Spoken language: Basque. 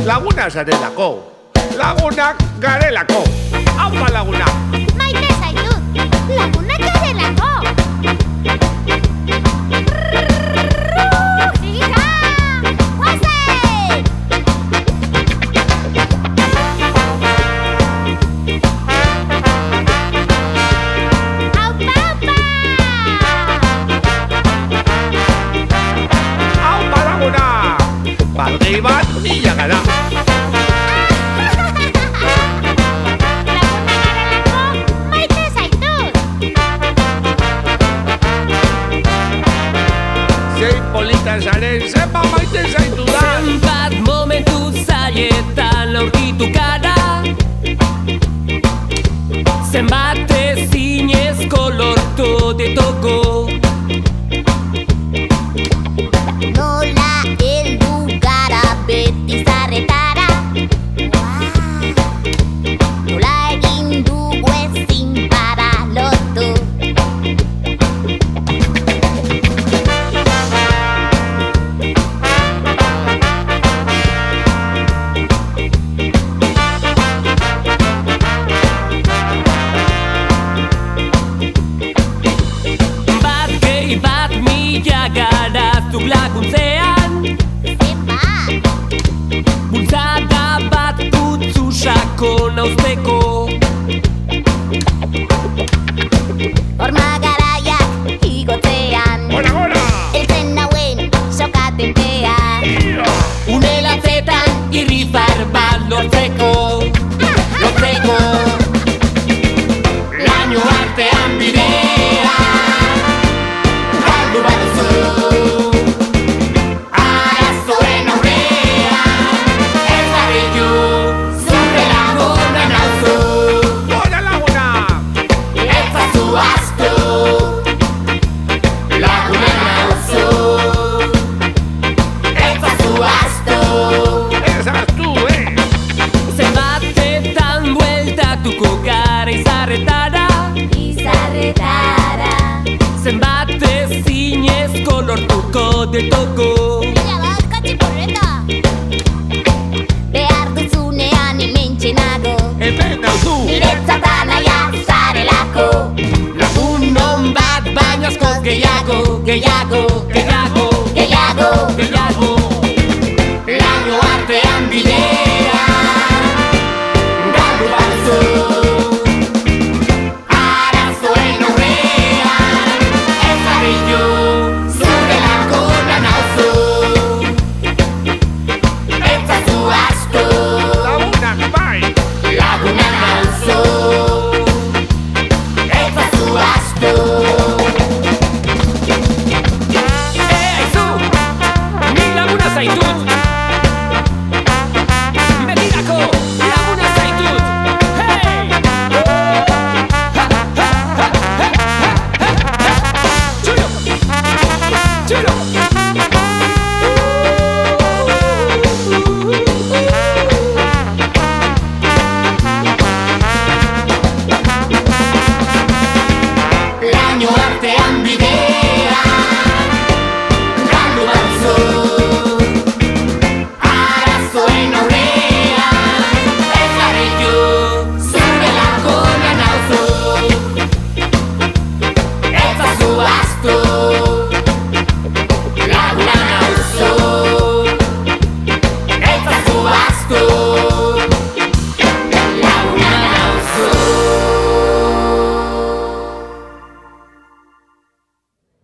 Laguna zarelako, lagunak garelako. Haupa laguna! Maite zaitut, lagunak garelako. Jika, guazen! Aupa, aupa! Haupa laguna! Balgei bat nila gara. Polita zaren, zenbat maite zaitudan. Zenbat momentu zailetan aurkitu gara. Zenbat ezinezko lortu ditugu. Nola heldu gara beti zarretara. Nola egin dugu ezin para lotu. Garazuk laguntzean bultzada bat putzu sakon hauzteko. Horma garaiak igotzean Gora, gora! eltzen nauen sokatenpean. Unelatzetan irrifar bat lortzeko. Laino artean bidea galdu baduzu. Arazoen aurrean ez dabilu zure laguna nauzu. Gora laguna! Ez zazu astu laguna nauzu. Ez zazu astu. Ez hartu, Zenbatetan bueltatuko gara izarretara. Zenbat ezinezko lortuko ditugu. Mila bat katxiporreta. Behar duzunean hementxe nago. Hemen nauzu! Niretzat anaia zarelako. Lagun on bat baino askoz gehiago, gehiago, gehiago, Gehiago, gehiago. Laino artean bidea galdu baduzu. Arazoen aurrean ez dabilu zure laguna nauzu. Ez zazu astu Lagunak bai! laguna nauzu. Ez zazu astu. Aizu, ni laguna zaitut. Betirako laguna zaitut. Hey! Ha, ha, ha, ha, ha, ha. Txuro! Txuro! Laino artean bidea galdu baduzu. Arazoen